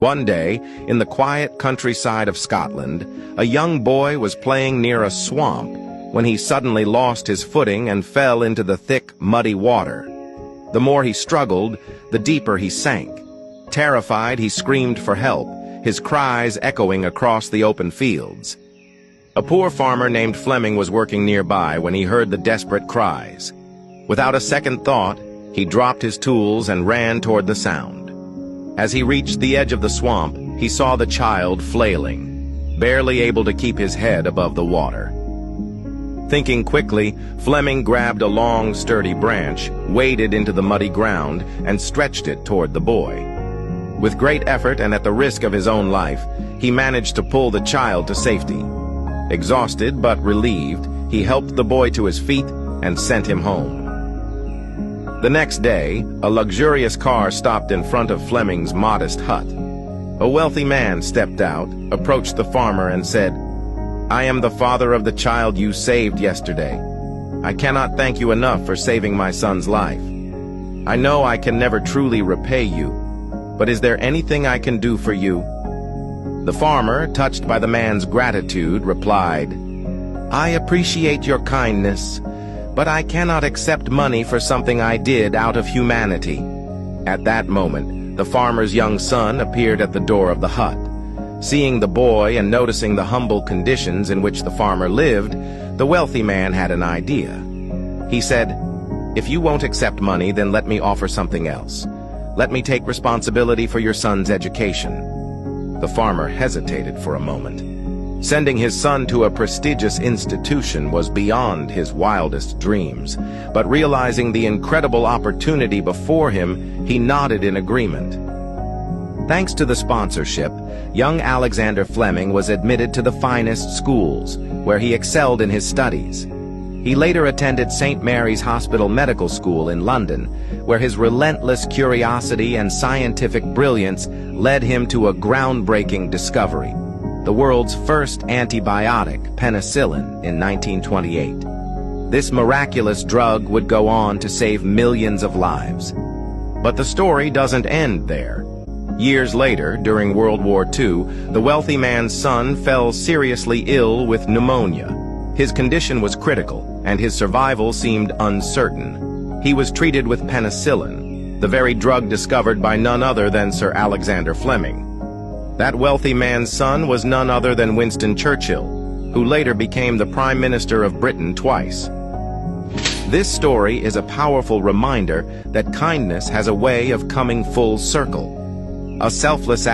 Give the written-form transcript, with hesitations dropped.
One day, in the quiet countryside of Scotland, a young boy was playing near a swamp when he suddenly lost his footing and fell into the thick, muddy water. The more he struggled, the deeper he sank. Terrified, he screamed for help, his cries echoing across the open fields. A poor farmer named Fleming was working nearby when he heard the desperate cries. Without a second thought, he dropped his tools and ran toward the sound. As he reached the edge of the swamp, he saw the child flailing, barely able to keep his head above the water. Thinking quickly, Fleming grabbed a long, sturdy branch, waded into the muddy ground, and stretched it toward the boy. With great effort and at the risk of his own life, he managed to pull the child to safety. Exhausted but relieved, he helped the boy to his feet and sent him home. The next day, a luxurious car stopped in front of Fleming's modest hut. A wealthy man stepped out, approached the farmer, and said, "I am the father of the child you saved yesterday. I cannot thank you enough for saving my son's life. I know I can never truly repay you, but is there anything I can do for you?" The farmer, touched by the man's gratitude, replied, "I appreciate your kindness, but I cannot accept money for something I did out of humanity." At that moment, the farmer's young son appeared at the door of the hut. Seeing the boy and noticing the humble conditions in which the farmer lived, the wealthy man had an idea. He said, "If you won't accept money, then let me offer something else. Let me take responsibility for your son's education." The farmer hesitated for a moment. Sending his son to a prestigious institution was beyond his wildest dreams, but realizing the incredible opportunity before him, he nodded in agreement. Thanks to the sponsorship, young Alexander Fleming was admitted to the finest schools, where he excelled in his studies. He later attended St. Mary's Hospital Medical School in London, where his relentless curiosity and scientific brilliance led him to a groundbreaking discovery: the world's first antibiotic, penicillin, in 1928. This miraculous drug would go on to save millions of lives. But the story doesn't end there. Years later, during World War II, the wealthy man's son fell seriously ill with pneumonia. His condition was critical, and his survival seemed uncertain. He was treated with penicillin, the very drug discovered by none other than Sir Alexander Fleming. That wealthy man's son was none other than Winston Churchill, who later became the Prime Minister of Britain twice. This story is a powerful reminder that kindness has a way of coming full circle. A selfless